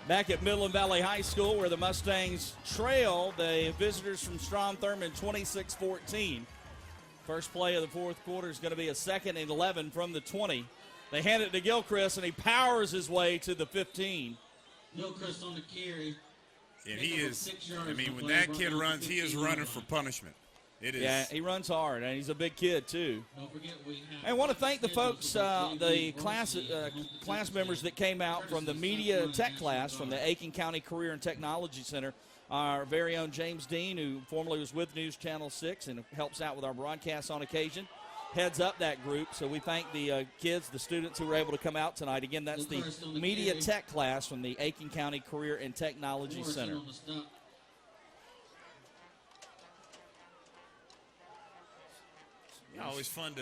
Back at Midland Valley High School, where the Mustangs trail the visitors from Strom Thurmond 26-14. First play of the fourth quarter is going to be a 2nd and 11 from the 20. They hand it to Gilchrist, and he powers his way to the 15. Gilchrist on the carry. And he is, I mean, when that kid runs, he is running for punishment. It is. Yeah, he runs hard, and he's a big kid, too. Don't forget I want to thank the folks, the class members that came out from the media tech class from the Aiken County Career and Technology Center. Our very own James Dean, who formerly was with News Channel 6 and helps out with our broadcasts on occasion, heads up that group. So we thank the kids, the students who were able to come out tonight. Again, that's the media tech class from the Aiken County Career and Technology Center. Yeah, always fun to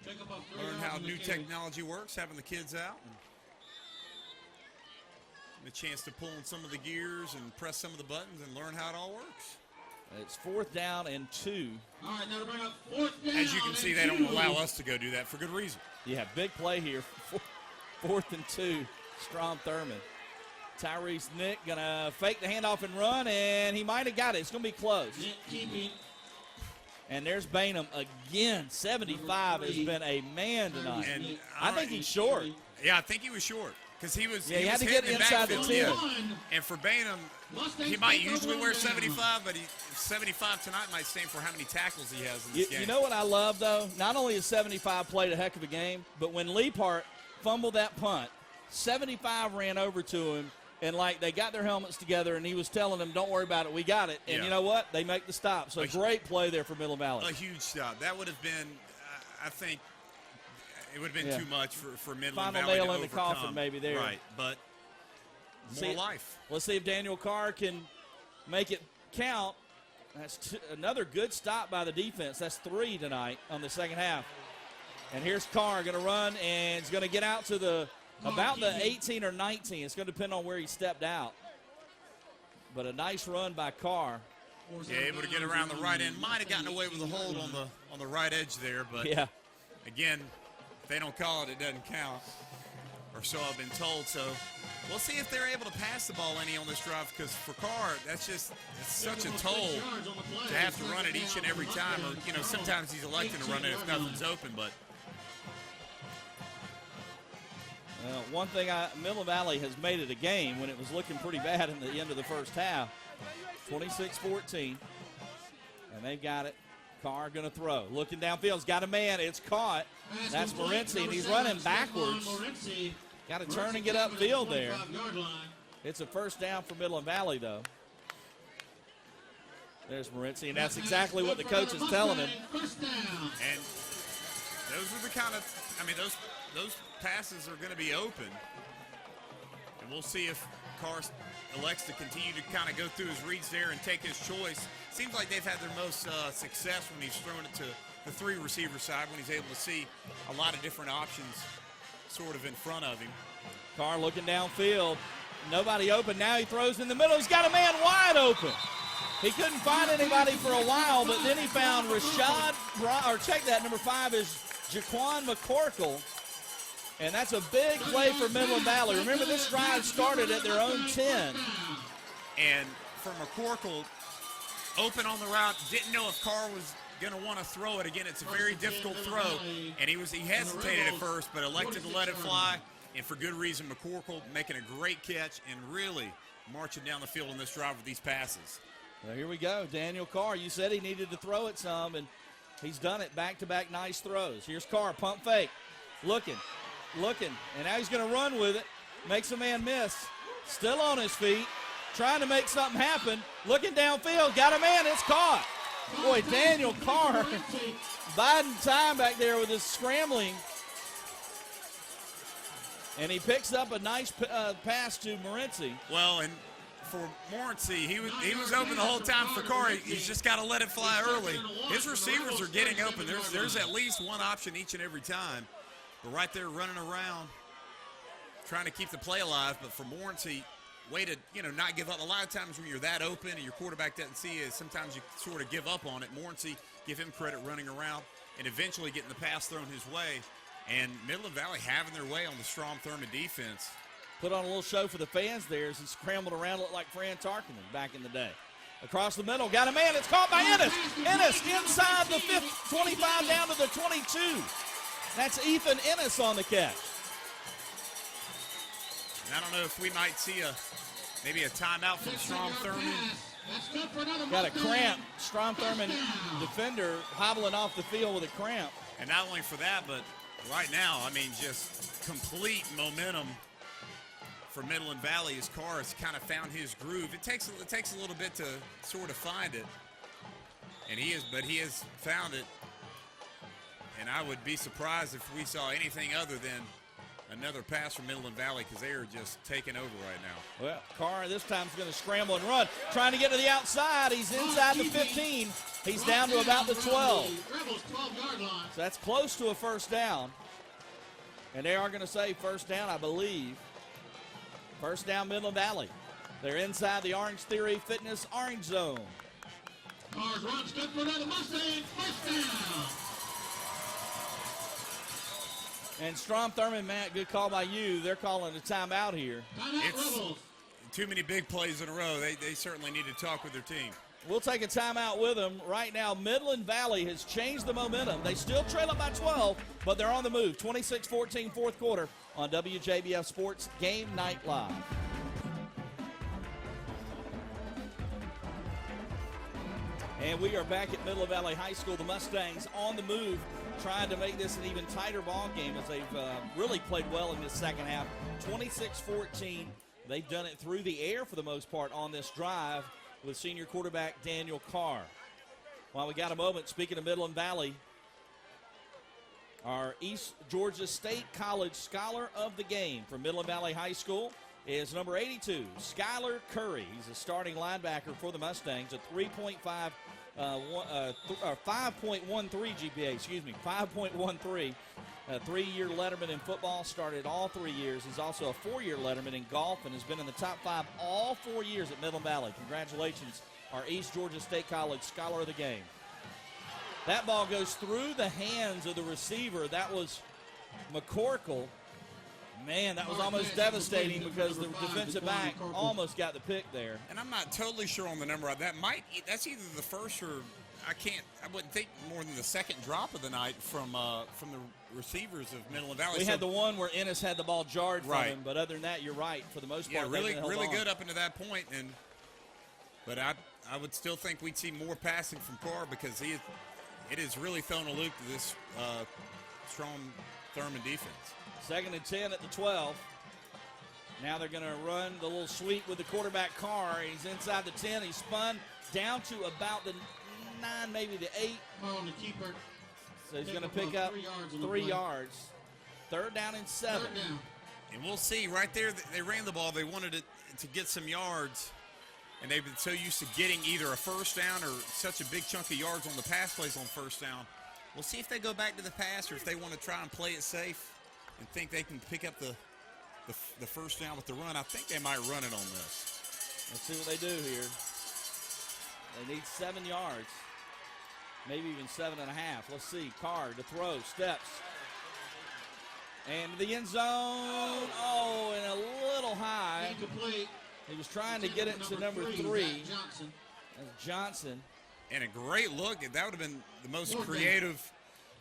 learn how new technology works, having the kids out. And a chance to pull in some of the gears and press some of the buttons and learn how it all works. It's 4th down and 2. All right, now to bring up 4th down. As you can see, they don't allow us to go do that for good reason. Yeah, big play here. 4th and 2, Strom Thurmond. Tyrese Nick going to fake the handoff and run, and he might have got it. It's going to be close. And there's Bainham again. 75 has been a man tonight. And I think he's short. Yeah, I think he was short because he was. Yeah, he had to hitting get inside the 10. And for Bainham, he might usually wear 75, but 75 tonight might stand for how many tackles he has in this game. You know what I love, though? Not only has 75 played a heck of a game, but when Leapart fumbled that punt, 75 ran over to him. And, like, they got their helmets together, and he was telling them, don't worry about it, we got it. And you know what? They make the stop. So, great play there for Midland Valley. A huge stop. That would have been, I think, it would have been too much for Midland Final Valley nail to in the overcome. coffin maybe there. Right, but more life. Let's see if Daniel Carr can make it count. That's another good stop by the defense. That's 3 tonight on the second half. And here's Carr going to run, and he's going to get out to the – about the 18 or 19. It's going to depend on where he stepped out. But a nice run by Carr. Yeah, able to get around the right end. Might have gotten away with a hold on the right edge there, but again, if they don't call it, it doesn't count. Or so I've been told. So we'll see if they're able to pass the ball any on this drive, because for Carr, it's such a toll to have to run it each and every time. Or, you know, sometimes he's electing to run it if nothing's open, but one thing, Midland Valley has made it a game when it was looking pretty bad in the end of the first half. 26-14. And they've got it. Carr going to throw. Looking downfield. He's got a man. It's caught. That's Morency, and he's running backwards. Got to turn and get upfield there. It's a first down for Midland Valley, though. There's Morency, and that's exactly what the coach is telling him. And those are the kind of, I mean, those passes are going to be open. And we'll see if Carr elects to continue to kind of go through his reads there and take his choice. Seems like they've had their most success when he's thrown it to the 3 receiver side, when he's able to see a lot of different options sort of in front of him. Carr looking downfield. Nobody open. Now he throws in the middle. He's got a man wide open. He couldn't find anybody for a while, but then he found number 5 is Jaquan McCorkle. And that's a big play for Midland Valley. Remember, this drive started at their own 10. And for McCorkle, open on the route, didn't know if Carr was going to want to throw it. Again, it's a very difficult throw. And he hesitated at first, but elected to let it fly. And for good reason, McCorkle making a great catch and really marching down the field in this drive with these passes. Well, here we go. Daniel Carr, you said he needed to throw it some, and he's done it. Back-to-back nice throws. Here's Carr, pump fake, looking, and now he's going to run with it. Makes a man miss. Still on his feet, trying to make something happen. Looking downfield, got a man, it's caught. Boy, Daniel Carr biding time back there with his scrambling. And he picks up a nice pass to Morency. Well, and for Morency, he was open the whole time for Carr. He's just got to let it fly early. His receivers are getting open. There's at least one option each and every time. But right there running around, trying to keep the play alive. But for Morency, way to, not give up. A lot of times when you're that open and your quarterback doesn't see it, sometimes you sort of give up on it. Morency, give him credit running around and eventually getting the pass thrown his way. And Midland Valley having their way on the Strom Thurmond defense. put on a little show for the fans there as he scrambled around, looked like Fran Tarkenton back in the day. Across the middle, got a man. It's caught by Ennis. Ennis inside the 25 down to the 22. That's Ethan Ennis on the catch. And I don't know if we might see maybe a timeout from Strom Thurmond. Got a cramp. Strom Thurmond, defender, hobbling off the field with a cramp. And not only for that, but right now, I mean, just complete momentum for Midland Valley. His car has kind of found his groove. It takes a little bit to sort of find it, and he has found it. And I would be surprised if we saw anything other than another pass from Midland Valley, because they are just taking over right now. Well, Carr this time is going to scramble and run, trying to get to the outside. He's inside the 15. He's down to about the 12. So that's close to a first down. And they are going to say first down, I believe. First down, Midland Valley. They're inside the Orange Theory Fitness Orange Zone. Cars runs good for another Mustang. First down. And Strom Thurmond, Matt, good call by you. They're calling a timeout here. It's too many big plays in a row. They certainly need to talk with their team. We'll take a timeout with them. Right now, Midland Valley has changed the momentum. They still trail up by 12, but they're on the move. 26-14, fourth quarter on WJBF Sports Game Night Live. And we are back at Midland Valley High School. The Mustangs on the move, trying to make this an even tighter ball game as they've really played well in this second half. 26-14. They've done it through the air for the most part on this drive with senior quarterback Daniel Carr. While we got a moment, speaking of Midland Valley, our East Georgia State College Scholar of the Game from Midland Valley High School is number 82, Skylar Curry. He's a starting linebacker for the Mustangs, a 5.13 GPA, 5.13. A 3-year letterman in football, started all 3 years. He's also a 4-year letterman in golf and has been in the top 5 all 4 years at Midland Valley. Congratulations, our East Georgia State College Scholar of the Game. That ball goes through the hands of the receiver. That was McCorkle. Man, that was almost devastating because the defensive back almost got the pick there. And I'm not totally sure on the number. That's either the first or I wouldn't think more than the second drop of the night from the receivers of Midland Valley. We had the one where Ennis had the ball jarred from right. him, but other than that, you're right. For the most part, really good up into that point. But I would still think we'd see more passing from Carr because it has really thrown a loop to this Strom Thurmond defense. 2nd and 10 at the 12. Now they're going to run the little sweep with the quarterback Carr. He's inside the 10. He's spun down to about the 9, maybe the 8. On the keeper. So he's going to pick up 3 yards. 3rd down and 7. And we'll see right there. They ran the ball. They wanted it to get some yards. And they've been so used to getting either a first down or such a big chunk of yards on the pass plays on first down. We'll see if they go back to the pass or if they want to try and play it safe and think they can pick up the first down with the run. I think they might run it on this. Let's see what they do here. They need 7 yards, maybe even 7.5. Let's see. Carr to throw, steps. And the end zone. Oh, and a little high. Incomplete. He was trying to get it to number 3. That's Johnson. And a great look. That would have been the most creative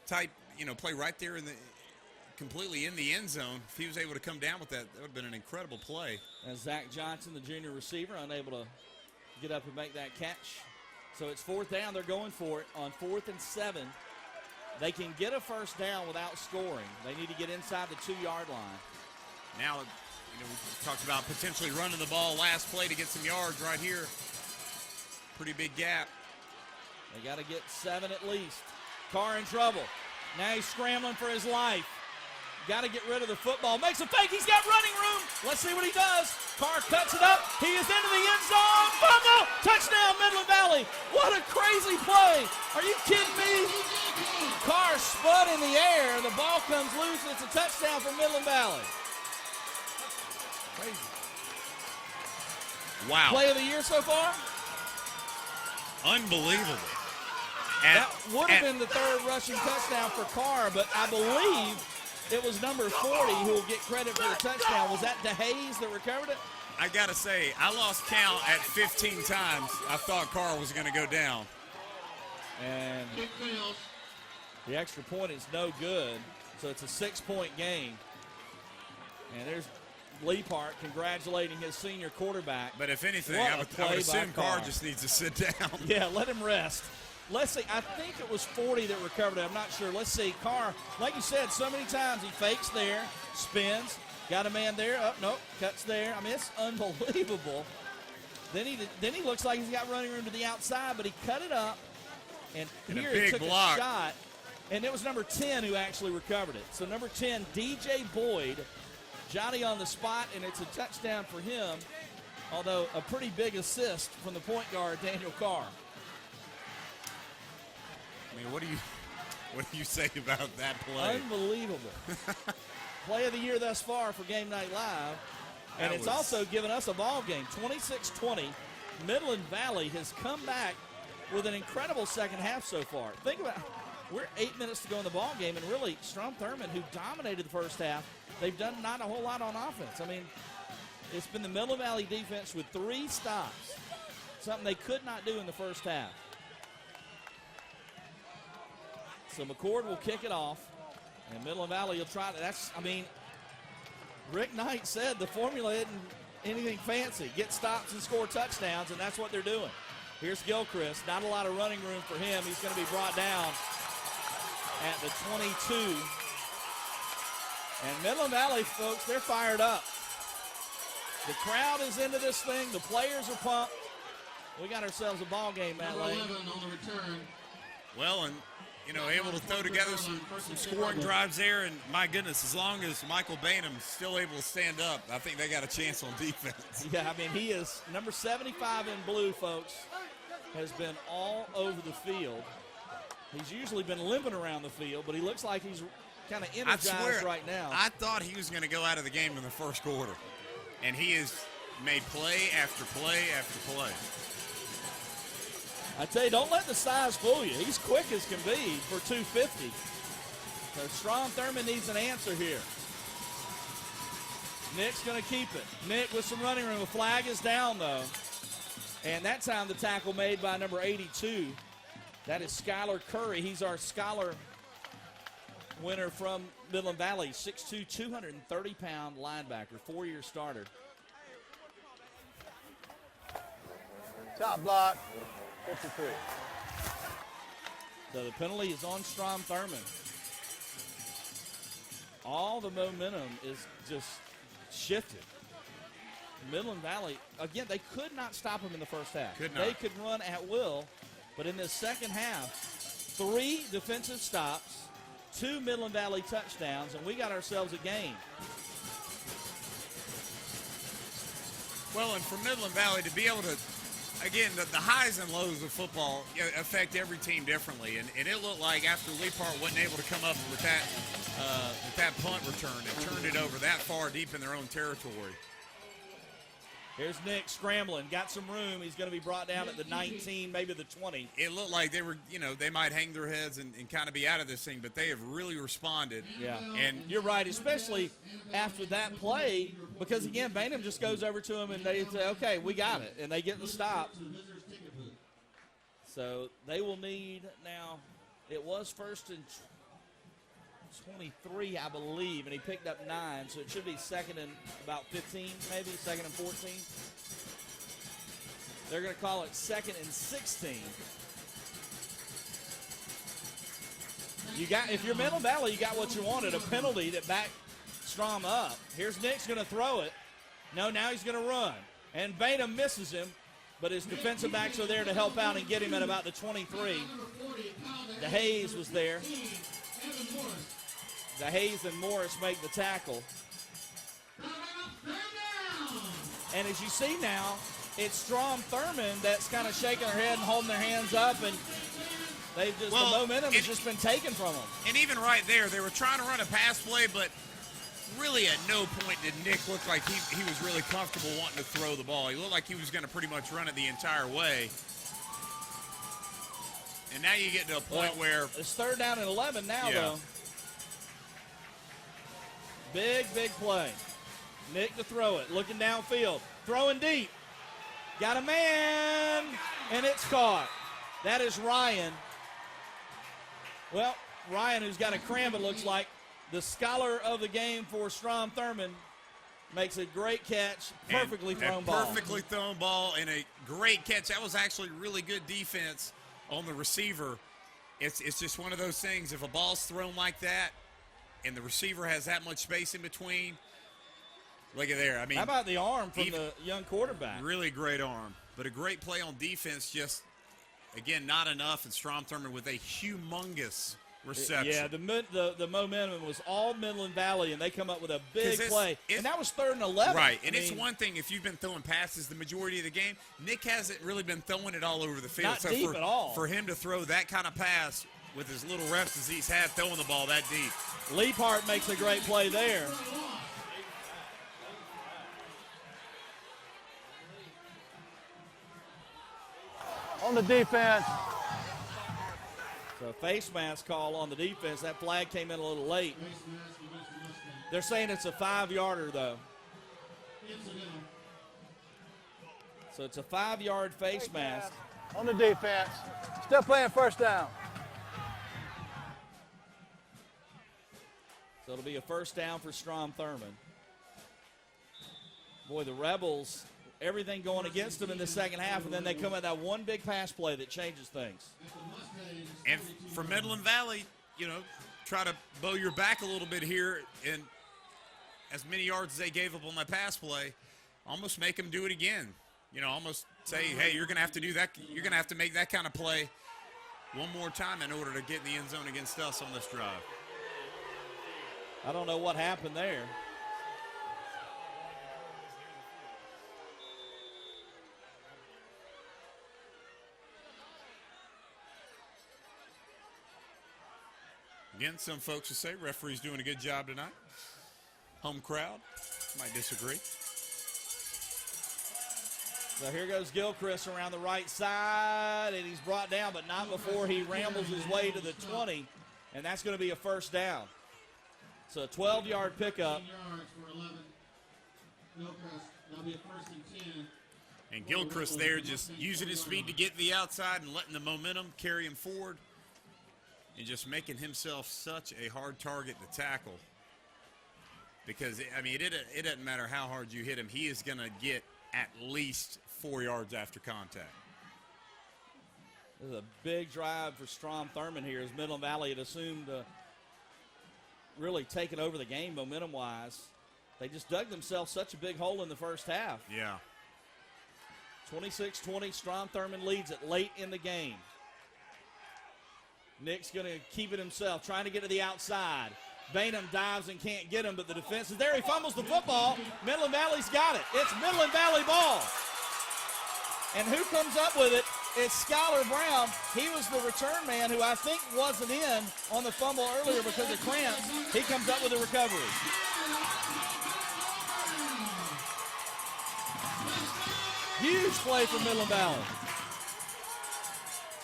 type, play right there completely in the end zone. If he was able to come down with that, that would have been an incredible play. And Zach Johnson, the junior receiver, unable to get up and make that catch. So it's 4th down. They're going for it on 4th and 7. They can get a first down without scoring. They need to get inside the 2-yard line. Now, we talked about potentially running the ball last play to get some yards right here. Pretty big gap. They got to get 7 at least. Carr in trouble. Now he's scrambling for his life. Got to get rid of the football. Makes a fake. He's got running room. Let's see what he does. Carr cuts it up. He is into the end zone. Fumble. Touchdown, Midland Valley. What a crazy play. Are you kidding me? Carr spun in the air. The ball comes loose, and it's a touchdown for Midland Valley. Crazy. Wow. Play of the year so far? Unbelievable. That would have been the 3rd rushing touchdown for Carr, but I believe it was number 40 who will get credit for the touchdown. Was that DeHaze that recovered it? I got to say, I lost count at 15 times. I thought Carr was going to go down. And the extra point is no good, so it's a 6-point game. And there's Leapart congratulating his senior quarterback. But if anything, What I a would play assume by Carr Carr. just needs to sit down. Yeah, let him rest. Let's see. I think it was 40 that recovered it. I'm not sure. Let's see. Carr, like you said, so many times he fakes there, spins, got a man there. Oh, nope, cuts there. I mean, it's unbelievable. Then he looks like he's got running room to the outside, but he cut it up. And here he took block. a shot. And it was number 10 who actually recovered it. So number 10, DJ Boyd, Johnny on the spot, and it's a touchdown for him, although a pretty big assist from the point guard, Daniel Carr. I mean, what do you say about that play? Unbelievable. Play of the year thus far for Game Night Live. And it's also given us a ball game, 26-20. Midland Valley has come back with an incredible second half so far. Think about it. We're 8 minutes to go in the ball game, and really, Strom Thurmond, who dominated the first half, they've done not a whole lot on offense. I mean, it's been the Midland Valley defense with 3 stops, something they could not do in the first half. So McCord will kick it off, and Midland Valley will try to. Rick Knight said the formula isn't anything fancy. Get stops and score touchdowns, and that's what they're doing. Here's Gilchrist. Not a lot of running room for him. He's going to be brought down at the 22. And Midland Valley, folks, they're fired up. The crowd is into this thing. The players are pumped. We got ourselves a ball game, Matt Lane. On the return. Well, and, able to throw together some scoring drives there. And, my goodness, as long as Michael Bainham's still able to stand up, I think they got a chance on defense. Yeah, he is number 75 in blue, folks, has been all over the field. He's usually been limping around the field, but he looks like he's kind of energized right now. I thought he was going to go out of the game in the first quarter, and he has made play after play after play. I tell you, don't let the size fool you. He's quick as can be for 250. So Strom Thurmond needs an answer here. Nick's going to keep it. Nick with some running room. The flag is down, though. And that time the tackle made by number 82. That is Skylar Curry. He's our Scholar winner from Midland Valley. 6'2", 230-pound linebacker, 4-year starter. Top block, 53. So the penalty is on Strom Thurmond. All the momentum is just shifted. Midland Valley, again, they could not stop him in the first half. Could not. They could run at will, but in this second half, 3 defensive stops, 2 Midland Valley touchdowns, and we got ourselves a game. Well, and for Midland Valley to be able to, again, the highs and lows of football affect every team differently, and it looked like after Leapart wasn't able to come up with that punt return, it turned it over that far deep in their own territory. Here's Nick scrambling, got some room. He's going to be brought down at the 19, maybe the 20. It looked like they were, they might hang their heads and kind of be out of this thing, but they have really responded. Yeah, and you're right, especially after that play, because, again, Bainham just goes over to him and they say, okay, we got it, and they get the stop. So they will need now, it was first and 23, I believe, and he picked up 9, so it should be second and about 15, maybe, second and 14. They're going to call it second and 16. If you're Midland Valley, you got what you wanted, a penalty that backed Strom up. Here's Nick's going to throw it. No, now he's going to run. And Bainham misses him, but his defensive backs are there to help out and get him at about the 23. DeHaze was there. DeHaze and Morris make the tackle. And as you see now, it's Strom Thurmond that's kind of shaking their head and holding their hands up, and the momentum has just been taken from them. And even right there, they were trying to run a pass play, but really at no point did Nick look like he was really comfortable wanting to throw the ball. He looked like he was going to pretty much run it the entire way. And now you get to a point where it's 3rd down and 11 now, though. Big play. Nick to throw it, looking downfield, throwing deep. Got a man, and it's caught. That is Ryan. Well, Ryan, who's got a cramp, it looks like, the scholar of the game for Strom Thurmond, makes a great catch, perfectly thrown ball. Perfectly thrown ball and a great catch. That was actually really good defense on the receiver. It's just one of those things. If a ball's thrown like that and the receiver has that much space in between, look at there. I mean, how about the arm from the young quarterback? Really great arm, but a great play on defense. Just, again, not enough. And Strom Thurmond with a humongous reception. Yeah, the momentum was all Midland Valley, and they come up with a big play. And that was 3rd and 11. Right, and it's one thing if you've been throwing passes the majority of the game. Nick hasn't really been throwing it all over the field. Not deep at all. For him to throw that kind of pass with as little reps as he's had throwing the ball that deep. Leaphart makes a great play there. On the defense. So face mask call on the defense. That flag came in a little late. They're saying it's a 5-yarder, though. So it's a 5-yard face mask. On the defense. Still playing first down. So it'll be a first down for Strom Thurmond. Boy, the Rebels, everything going against them in the second half, and then they come at that one big pass play that changes things. And for Midland Valley, try to bow your back a little bit here, and as many yards as they gave up on that pass play, almost make them do it again. Almost say, hey, you're going to have to do that. You're going to have to make that kind of play one more time in order to get in the end zone against us on this drive. I don't know what happened there. Again, some folks will say referee's doing a good job tonight. Home crowd might disagree. So here goes Gilchrist around the right side, and he's brought down, but not before he rambles his way to the 20, and that's going to be a first down. So a 12-yard pickup. And Gilchrist there just using his speed to get the outside and letting the momentum carry him forward and just making himself such a hard target to tackle. Because, it doesn't matter how hard you hit him. He is going to get at least 4 yards after contact. This is a big drive for Strom Thurmond here as Midland Valley had assumed really taken over the game momentum-wise. They just dug themselves such a big hole in the first half. Yeah. 26-20, Strom Thurmond leads it late in the game. Nick's going to keep it himself, trying to get to the outside. Bainham dives and can't get him, but the defense is there. He fumbles the football. Midland Valley's got it. It's Midland Valley ball. And who comes up with it? It's Skylar Brown. He was the return man who I think wasn't in on the fumble earlier because of cramps. He comes up with the recovery. Huge play for Midland Valley.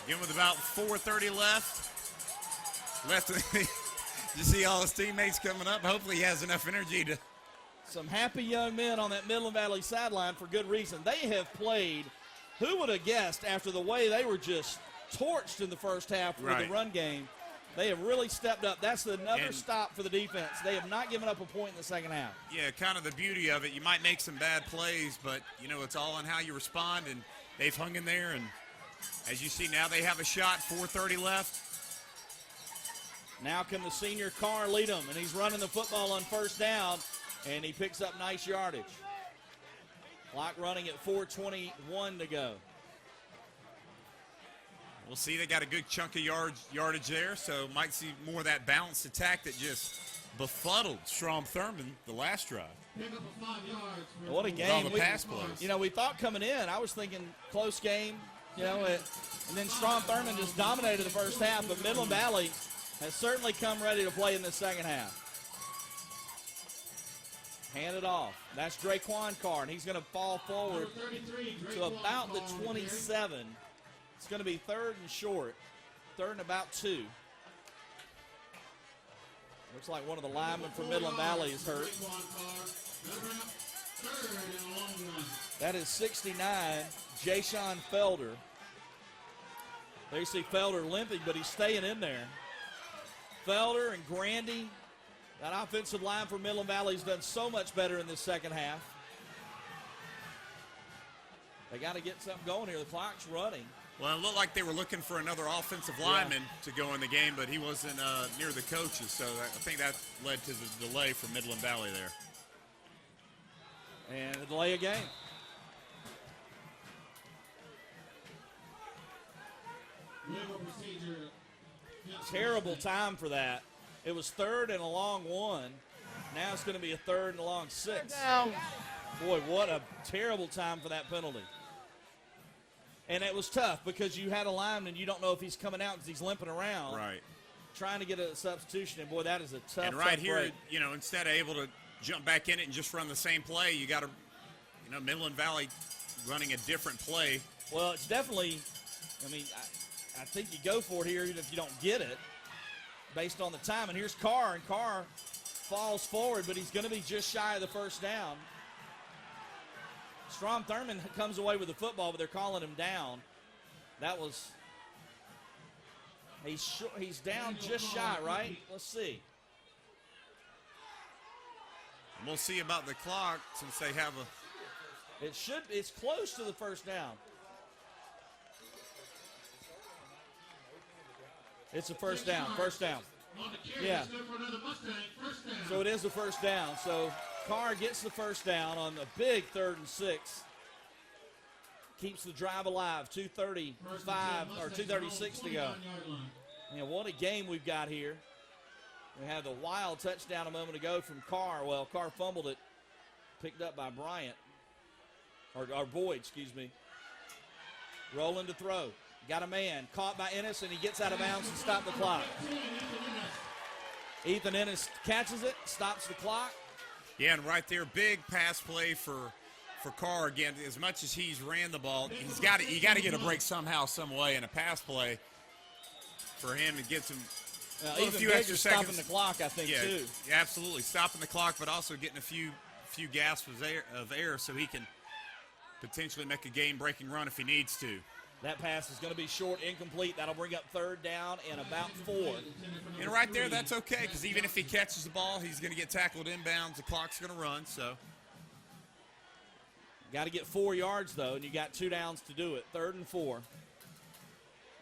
Again, with about 4:30 left. You see all his teammates coming up. Hopefully he has enough energy to. Some happy young men on that Midland Valley sideline for good reason. They have played, who would have guessed after the way they were just torched in the first half with the run game. They have really stepped up. That's another stop for the defense. They have not given up a point in the second half. Yeah, kind of the beauty of it. You might make some bad plays, but, it's all on how you respond, and they've hung in there. And as you see now, they have a shot, 4:30 left. Now can the senior Carr lead him, and he's running the football on first down, and he picks up nice yardage. Clock running at 4:21 to go. We'll see. They got a good chunk of yardage there, so might see more of that balanced attack that just befuddled Strom Thurmond the last drive. What a game. All the pass plays. We thought coming in, I was thinking close game, and then Strom Thurmond just dominated the first half, but Midland Valley has certainly come ready to play in the second half. Hand it off. That's Draquan Carr, and he's going to fall forward to about the 27. It's going to be 3rd and short, 3rd and about 2. Looks like one of the linemen from Midland Valley is hurt. That is 69, Jayshon Felder. There you see Felder limping, but he's staying in there. Felder and Grandy, that offensive line for Midland Valley has done so much better in this second half. They got to get something going here. The clock's running. Well, it looked like they were looking for another offensive lineman to go in the game, but he wasn't near the coaches, so I think that led to the delay for Midland Valley there. And a delay of game. Terrible time for that. It was 3rd and a long 1. Now it's going to be a 3rd and a long 6. Down. Boy, what a terrible time for that penalty. And it was tough because you had a lineman, you don't know if he's coming out because he's limping around. Right. Trying to get a substitution, and boy, that is a tough, And right tough here, break. instead of able to jump back in it and just run the same play, you got to, Midland Valley running a different play. Well, it's definitely, I think you go for it here even if you don't get it based on the time. And here's Carr, and Carr falls forward, but he's going to be just shy of the first down. Strom Thurmond comes away with the football, but they're calling him down. That was, he's down just shy, right? Let's see. And we'll see about the clock since they have It's close to the first down. It's a first down. Yeah. So it is the first down. So Carr gets the first down on a big 3rd and 6. Keeps the drive alive. 2:36 to go. What a game we've got here. We had the wild touchdown a moment ago from Carr. Well, Carr fumbled it. Picked up by Bryant. Or Boyd, excuse me. Rolling to throw. Got a man. Caught by Ennis, and he gets out of bounds and stopped the clock. Ethan Ennis catches it, stops the clock. Yeah, and right there, big pass play for Carr again. As much as he's ran the ball, you got to get a break somehow, some way, in a pass play for him to get some even a few bigger extra stopping seconds. the clock, I think, too. Yeah, absolutely, stopping the clock, but also getting a few gasps of air so he can potentially make a game-breaking run if he needs to. That pass is going to be short, incomplete. That'll bring up 3rd down and about 4. And right there, that's okay, because even if he catches the ball, he's going to get tackled inbounds. The clock's going to run, so. Got to get 4 yards, though, and you got 2 downs to do it. 3rd and 4.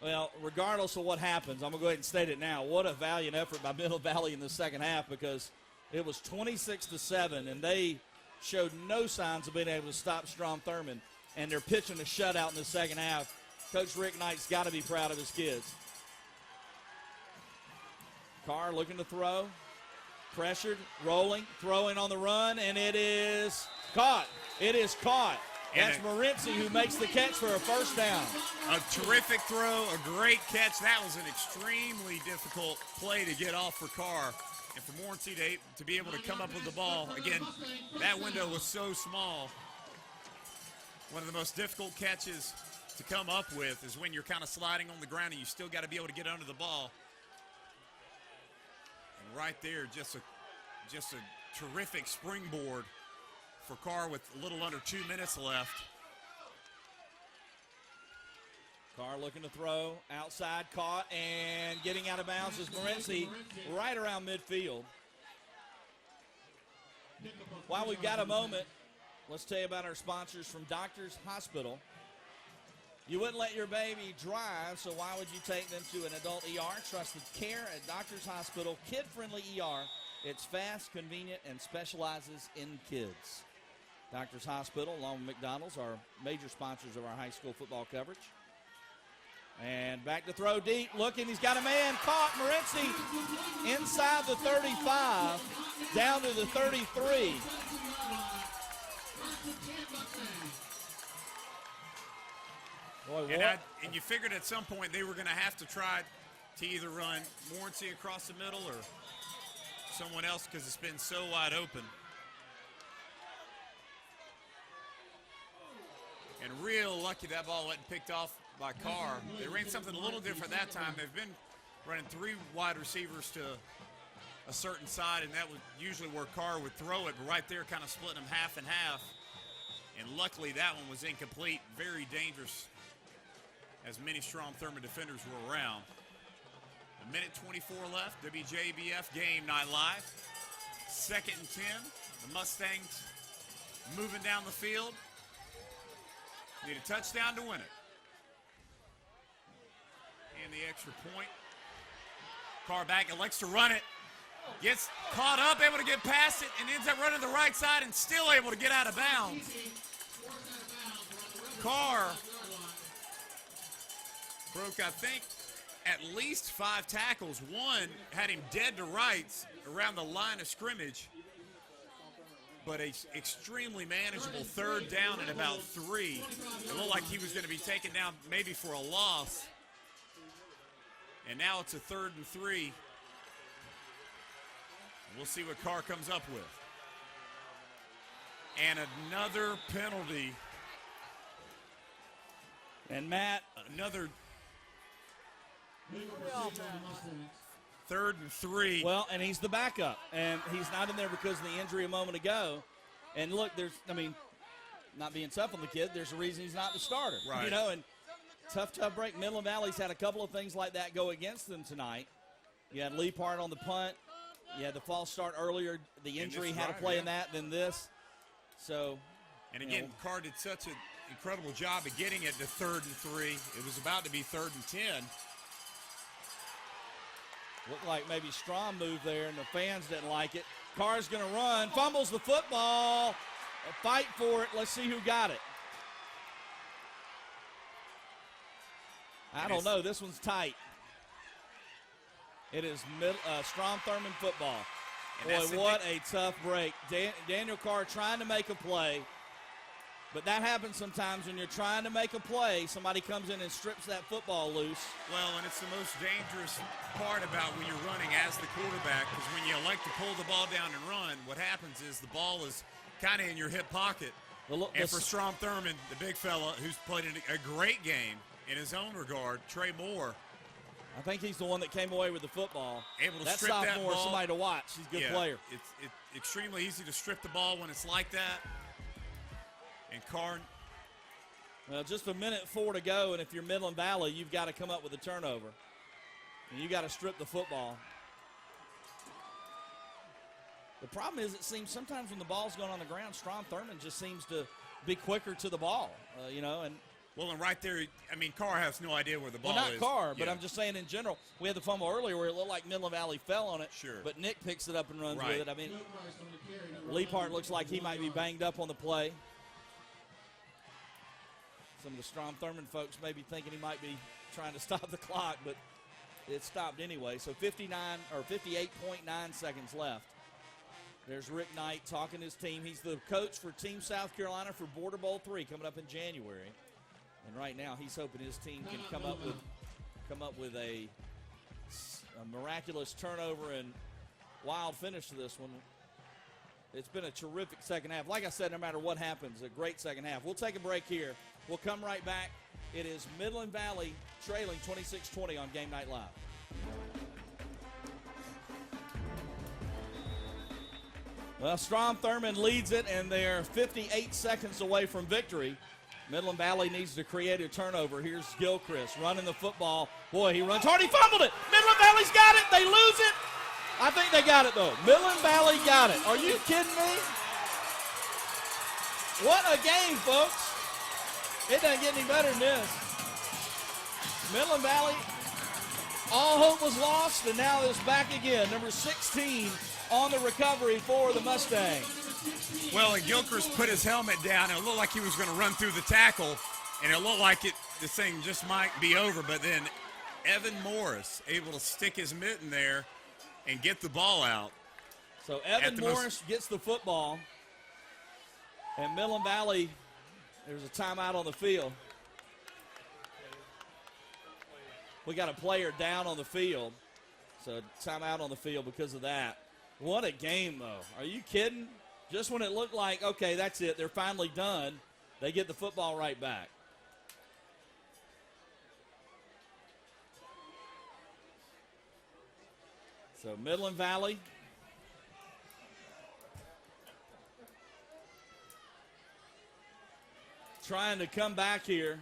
Well, regardless of what happens, I'm going to go ahead and state it now. What a valiant effort by Midland Valley in the second half, because it was 26-7, and they showed no signs of being able to stop Strom Thurmond, and they're pitching a shutout in the second half. Coach Rick Knight's got to be proud of his kids. Carr looking to throw. Pressured, rolling, throwing on the run, and it is caught. It is caught. That's Morency who makes the catch for a first down. A terrific throw, a great catch. That was an extremely difficult play to get off for Carr. And for Morency to be able to come up with the ball. Again, that window was so small. One of the most difficult catches to come up with is when you're kind of sliding on the ground and you still got to be able to get under the ball. And right there, just a terrific springboard for Carr with a little under 2 minutes left. Carr looking to throw, outside, caught, and getting out of bounds is Morency right around midfield. While we've got a moment, let's tell you about our sponsors from Doctors Hospital. You wouldn't let your baby drive, so why would you take them to an adult ER? Trusted care at Doctors Hospital, kid-friendly ER. It's fast, convenient, and specializes in kids. Doctors Hospital, along with McDonald's, are major sponsors of our high school football coverage. And back to throw deep, looking, he's got a man, caught, Morency inside the 35, down to the 33. Boy, And you figured at some point they were going to have to try to either run Morency across the middle or someone else because it's been so wide open. And real lucky that ball wasn't picked off by Carr. They ran something a little different that time. They've been running 3 wide receivers to a certain side, and that was usually where Carr would throw it, but right there kind of splitting them half and half. And luckily that one was incomplete. Very dangerous as many Strom Thurmond defenders were around. A minute 24 left, WJBF Game Night Live. 2nd and 10. The Mustangs moving down the field. Need a touchdown to win it. And the extra point. Carr back, elects to run it. Gets caught up, able to get past it, and ends up running the right side and still able to get out of bounds. Carr broke, I think, at least 5 tackles. One had him dead to rights around the line of scrimmage. But an extremely manageable 3rd down and about 3. It looked like he was going to be taken down maybe for a loss. And now it's a 3rd and 3. We'll see what Carr comes up with. And another penalty. And Matt, another 3rd and 3. Well, and he's the backup, and he's not in there because of the injury a moment ago. And look, not being tough on the kid, there's a reason he's not the starter. Right. You know, and tough break. Midland Valley's had a couple of things like that go against them tonight. You had Leapart on the punt. You had the false start earlier. The injury had a play in that, then this. So, and again, Carr did such an incredible job of getting it to 3rd and 3. It was about to be 3rd and 10. Looked like maybe Strom moved there, and the fans didn't like it. Carr's going to run, fumbles the football. A fight for it. Let's see who got it. I don't know. This one's tight. It is Strom Thurmond football. Boy, what a tough break. Daniel Carr trying to make a play. But that happens sometimes when you're trying to make a play. Somebody comes in and strips that football loose. Well, and it's the most dangerous part about when you're running as the quarterback, because when you elect to pull the ball down and run, what happens is the ball is kind of in your hip pocket. And for Strom Thurmond, the big fella who's played a great game in his own regard, Trey Moore. I think he's the one that came away with the football. Able to strip that sophomore, ball. Somebody to watch. He's a good player. It's extremely easy to strip the ball when it's like that. And Carr. Well, just a minute 4 to go, and if you're Midland Valley, you've got to come up with a turnover. And you got to strip the football. The problem is it seems sometimes when the ball's going on the ground, Strom Thurmond just seems to be quicker to the ball, and well, and right there, I mean, Carr has no idea where the ball is. Well, not Carr, but I'm just saying in general. We had the fumble earlier where it looked like Midland Valley fell on it. Sure. But Nick picks it up and runs with it. I mean, Leapart looks like he might be banged up on the play. Some of the Strom Thurmond folks may be thinking he might be trying to stop the clock, but it stopped anyway. So 58.9 seconds left. There's Rick Knight talking to his team. He's the coach for Team South Carolina for Border Bowl 3 coming up in January. And right now he's hoping his team can come up with a miraculous turnover and wild finish to this one. It's been a terrific second half. Like I said, no matter what happens, a great second half. We'll take a break here. We'll come right back. It is Midland Valley trailing 26-20 on Game Night Live. Well, Strom Thurmond leads it, and they're 58 seconds away from victory. Midland Valley needs to create a turnover. Here's Gilchrist running the football. Boy, he runs hard. He fumbled it. Midland Valley's got it. They lose it. I think they got it, though. Midland Valley got it. Are you kidding me? What a game, folks. It doesn't get any better than this. Midland Valley, all hope was lost, and now it's back again. Number 16 on the recovery for the Mustangs. Well, and Gilchrist put his helmet down, and it looked like he was going to run through the tackle, and it looked like this thing just might be over. But then Evan Morris able to stick his mitten there and get the ball out. So Evan Morris gets the football, and Midland Valley, there's a timeout on the field. We got a player down on the field, so timeout on the field because of that. What a game, though. Are you kidding? Just when it looked like, okay, that's it, they're finally done, they get the football right back. So Midland Valley trying to come back here.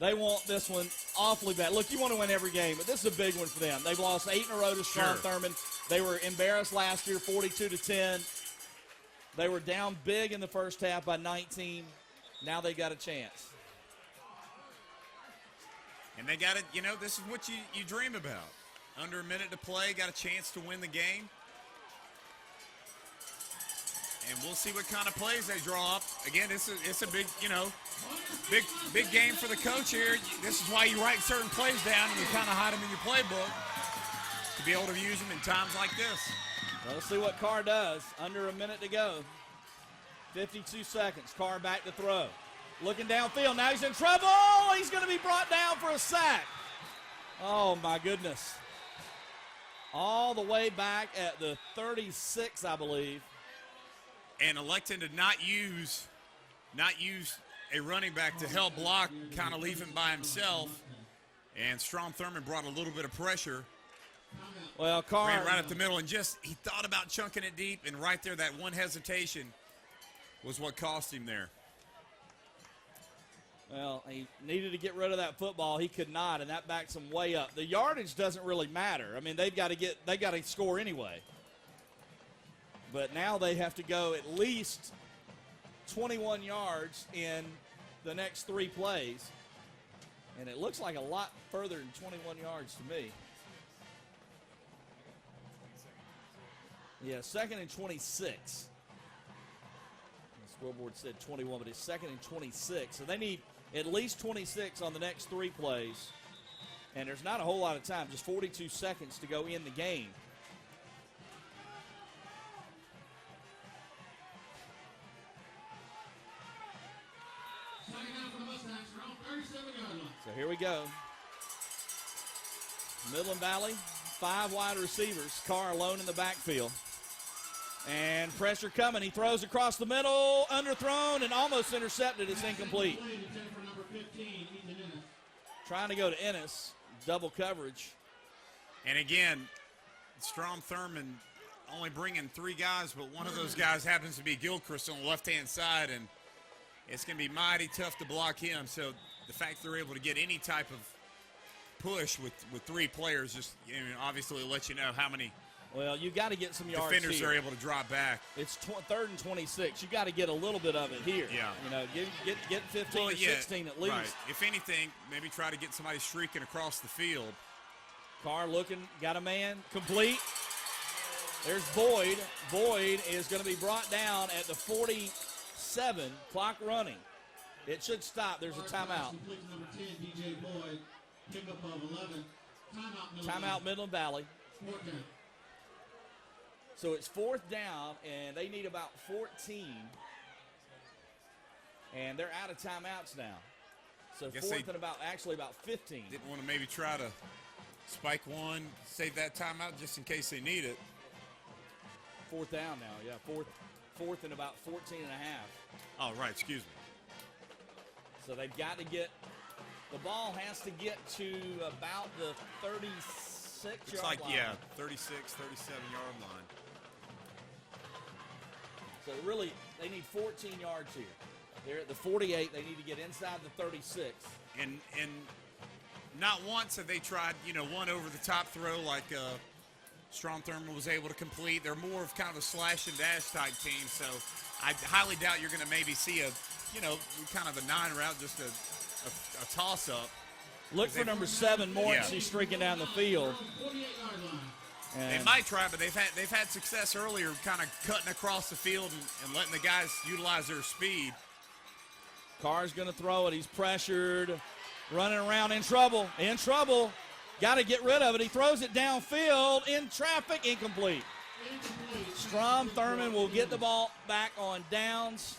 They want this one awfully bad. Look, you want to win every game, but this is a big one for them. They've lost 8 in a row to Strom Thurmond. They were embarrassed last year, 42-10. They were down big in the first half by 19. Now they got a chance. And they got it, this is what you dream about. Under a minute to play, got a chance to win the game. And we'll see what kind of plays they draw up. Again, it's a big, big game for the coach here. This is why you write certain plays down and you kind of hide them in your playbook to be able to use them in times like this. Well, let's see what Carr does. Under a minute to go. 52 seconds. Carr back to throw. Looking downfield. Now he's in trouble. He's going to be brought down for a sack. Oh, my goodness. All the way back at the 36, I believe. And electing to not use a running back to help block, kind of leave him by himself. And Strom Thurmond brought a little bit of pressure. Well, Carr ran right up the middle and he thought about chunking it deep, and right there, that one hesitation was what cost him there. Well, he needed to get rid of that football. He could not, and that backs him way up. The yardage doesn't really matter. I mean, they've got to score anyway. But now they have to go at least 21 yards in the next 3 plays. And it looks like a lot further than 21 yards to me. Yeah, 2nd and 26. The scoreboard said 21, but it's 2nd and 26. So they need at least 26 on the next 3 plays. And there's not a whole lot of time, just 42 seconds to go in the game. So here we go. Midland Valley, 5 wide receivers. Carr alone in the backfield. And pressure coming. He throws across the middle, underthrown, and almost intercepted. It's incomplete. Trying to go to Ennis. Double coverage. And again, Strom Thurmond only bringing 3 guys, but one of those guys happens to be Gilchrist on the left-hand side, and it's going to be mighty tough to block him. So the fact they're able to get any type of push with 3 players just obviously lets you know how many Well, you got to get some yards defenders here. are able to drop back. It's 3rd and 26. You got to get a little bit of it here. Yeah. Get 15 or 16 at least. Right. If anything, maybe try to get somebody streaking across the field. Carr looking, got a man, complete. There's Boyd. Boyd is going to be brought down at the 47, clock running. It should stop. There's a timeout. Timeout Midland Valley. So it's 4th down, and they need about 14. And they're out of timeouts now. So 4th and about 15. Didn't want to maybe try to spike one, save that timeout just in case they need it. 4th down now, yeah. 4th and about 14 and a half. Oh, right, excuse me. So they've got to get, the ball has to get to about the 36-yard line. 36, 37-yard line. So really, they need 14 yards here. They're at the 48. They need to get inside the 36. And not once have they tried, one over-the-top throw like Strom Thurmond was able to complete. They're more of kind of a slash-and-dash type team, so I highly doubt you're going to maybe see kind of a 9 route, just a toss-up. Look for number 7, Moritz. He's streaking down the field. They might try, but they've had success earlier, kind of cutting across the field and letting the guys utilize their speed. Carr's going to throw it. He's pressured, running around in trouble. Got to get rid of it. He throws it downfield in traffic, incomplete. Strom Thurmond will get the ball back on downs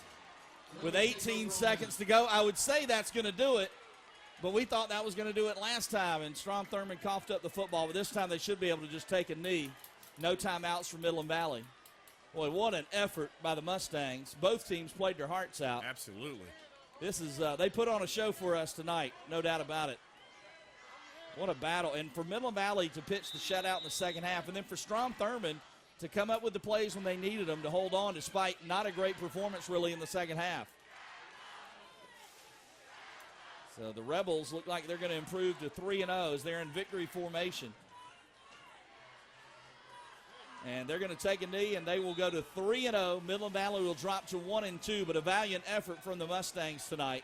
with 18 seconds to go. I would say that's going to do it, but we thought that was going to do it last time, and Strom Thurmond coughed up the football, but this time they should be able to just take a knee. No timeouts for Midland Valley. Boy, what an effort by the Mustangs. Both teams played their hearts out. Absolutely. This is they put on a show for us tonight, no doubt about it. What a battle. And for Midland Valley to pitch the shutout in the second half, and then for Strom Thurmond to come up with the plays when they needed them to hold on despite not a great performance really in the second half. So the Rebels look like they're going to improve to 3-0 as they're in victory formation. And they're going to take a knee, and they will go to 3-0. Midland Valley will drop to 1-2, but a valiant effort from the Mustangs tonight.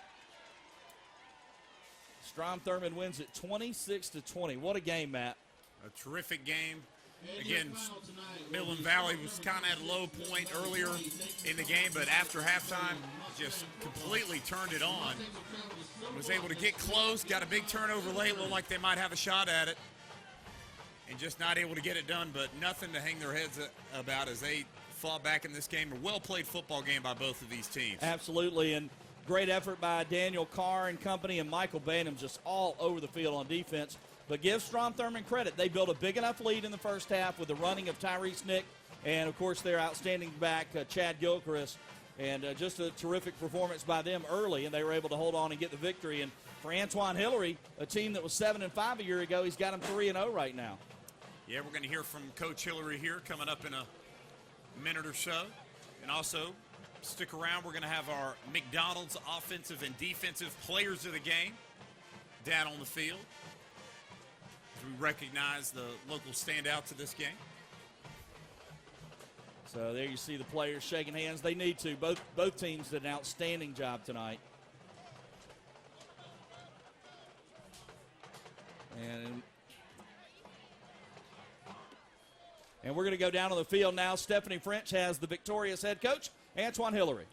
Strom Thurmond wins it 26-20. What a game, Matt. A terrific game. Again, Midland Valley was kind of at a low point earlier in the game, but after halftime, just completely turned it on. Was able to get close, got a big turnover late, looked like they might have a shot at it, and just not able to get it done, but nothing to hang their heads about as they fought back in this game. A well-played football game by both of these teams. Absolutely, and great effort by Daniel Carr and company, and Michael Bainham just all over the field on defense. But give Strom Thurmond credit. They built a big enough lead in the first half with the running of Tyrese Nick and, of course, their outstanding back, Chad Gilchrist. And just a terrific performance by them early, and they were able to hold on and get the victory. And for Antoine Hillary, a team that was 7-5 a year ago, he's got them 3-0 right now. Yeah, we're going to hear from Coach Hillary here coming up in a minute or so. And also, stick around. We're going to have our McDonald's offensive and defensive players of the game down on the field. We recognize the local standouts of this game. So there you see the players shaking hands. They need to. Both teams did an outstanding job tonight. And we're going to go down on the field now. Stephanie French has the victorious head coach, Antoine Hillary.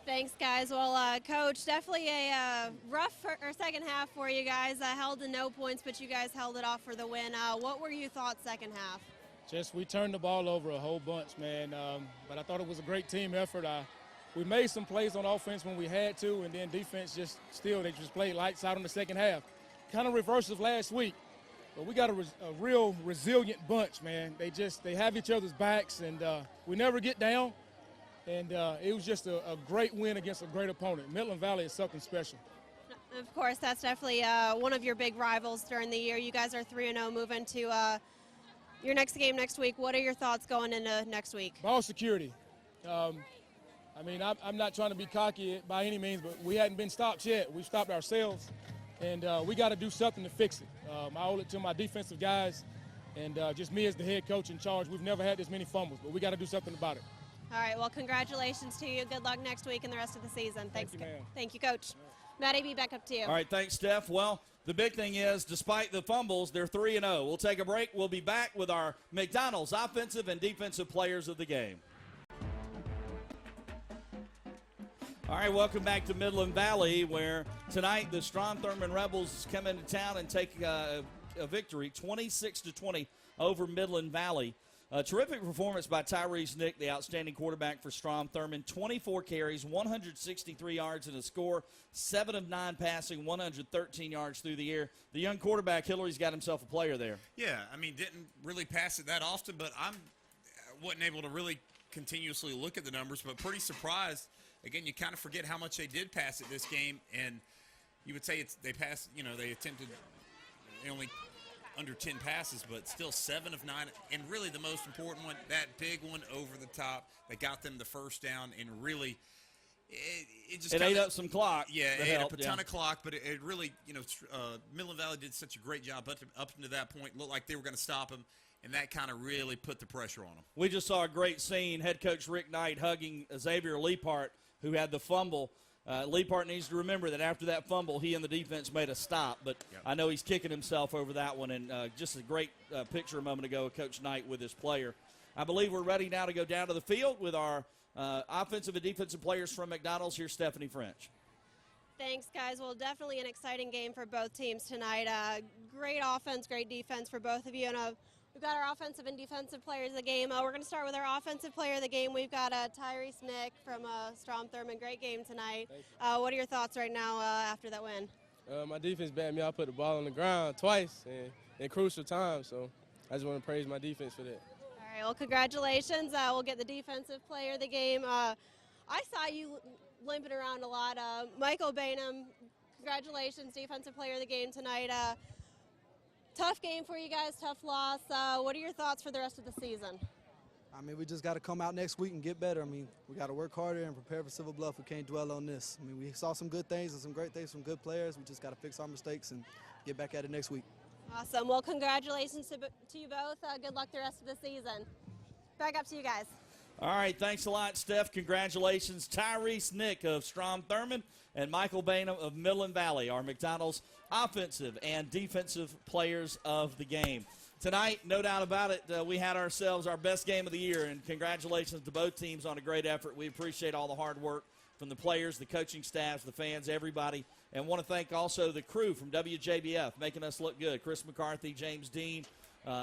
Thanks, guys. Well, Coach, definitely a rough second half for you guys. Held to no points, but you guys held it off for the win. What were your thoughts second half? Just we turned the ball over a whole bunch, man. But I thought it was a great team effort. We made some plays on offense when we had to, and then defense they just played lights out in the second half. Kind of reverse of last week. But we got a real resilient bunch, man. They have each other's backs, and we never get down. And it was just a great win against a great opponent. Midland Valley is something special. Of course, that's definitely one of your big rivals during the year. You guys are 3-0 moving to your next game next week. What are your thoughts going into next week? Ball security. I'm not trying to be cocky by any means, but we hadn't been stopped yet. We've stopped ourselves, and we got to do something to fix it. I owe it to my defensive guys and just me as the head coach in charge. We've never had this many fumbles, but we got to do something about it. All right, well, congratulations to you. Good luck next week and the rest of the season. Thank you, ma'am. Thank you, Coach. Matt AB, back up to you. All right, thanks, Steph. Well, the big thing is, despite the fumbles, they're 3-0. We'll take a break. We'll be back with our McDonald's offensive and defensive players of the game. All right, welcome back to Midland Valley, where tonight the Strom Thurmond Rebels come into town and take a victory, 26-20 over Midland Valley. A terrific performance by Tyrese Nick, the outstanding quarterback for Strom Thurmond. 24 carries, 163 yards and a score, 7 of 9 passing, 113 yards through the air. The young quarterback, Hillary's got himself a player there. Yeah, didn't really pass it that often, but I wasn't able to really continuously look at the numbers, but pretty surprised. Again, you kind of forget how much they did pass it this game, and you would say they passed, they attempted only under 10 passes, but still 7 of 9. And really the most important one, that big one over the top that got them the first down, and really it just ate up some clock. Yeah, it ate up a ton of clock, but it really, Midland Valley did such a great job up to that point. Looked like they were going to stop them, and that kind of really put the pressure on them. We just saw a great scene. Head coach Rick Knight hugging Xavier Leapart, who had the fumble. Leapart needs to remember that after that fumble, he and the defense made a stop. But yep. I know he's kicking himself over that one. And just a great picture a moment ago of Coach Knight with his player. I believe we're ready now to go down to the field with our offensive and defensive players from McDonald's. Here's Stephanie French. Thanks, guys. Well, definitely an exciting game for both teams tonight. Great offense, great defense for both of you. And we've got our offensive and defensive players of the game. We're going to start with our offensive player of the game. We've got Tyrese Nick from Strom Thurmond. Great game tonight. What are your thoughts right now after that win? My defense backed me up. I put the ball on the ground twice in crucial times, so I just want to praise my defense for that. All right, well, congratulations. We'll get the defensive player of the game. I saw you limping around a lot. Michael Bainham, congratulations, defensive player of the game tonight. Tough game for you guys, tough loss. What are your thoughts for the rest of the season? I mean, we just got to come out next week and get better. I mean, we got to work harder and prepare for Silver Bluff. We can't dwell on this. I mean, we saw some good things and some great things from good players. We just got to fix our mistakes and get back at it next week. Awesome. Well, congratulations to you both. Good luck the rest of the season. Back up to you guys. All right, thanks a lot, Steph. Congratulations, Tyrese Nick of Strom Thurmond and Michael Bainham of Midland Valley, our McDonald's offensive and defensive players of the game. Tonight, no doubt about it, we had ourselves our best game of the year, and congratulations to both teams on a great effort. We appreciate all the hard work from the players, the coaching staffs, the fans, everybody, and want to thank also the crew from WJBF making us look good. Chris McCarthy, James Dean,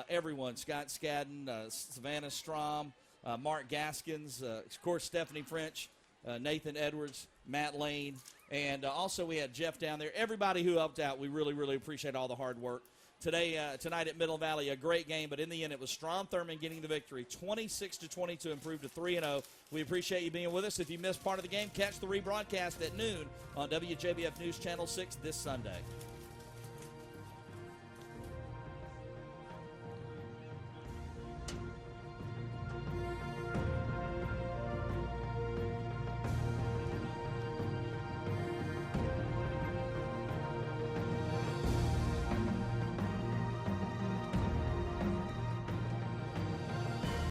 everyone, Scott Skadden, Savannah Strom, Mark Gaskins, of course, Stephanie French, Nathan Edwards, Matt Lane, and also we had Jeff down there. Everybody who helped out, we really, really appreciate all the hard work. Tonight at Midland Valley, a great game, but in the end it was Strom Thurmond getting the victory, 26-22, improved to 3-0. We appreciate you being with us. If you missed part of the game, catch the rebroadcast at noon on WJBF News Channel 6 this Sunday.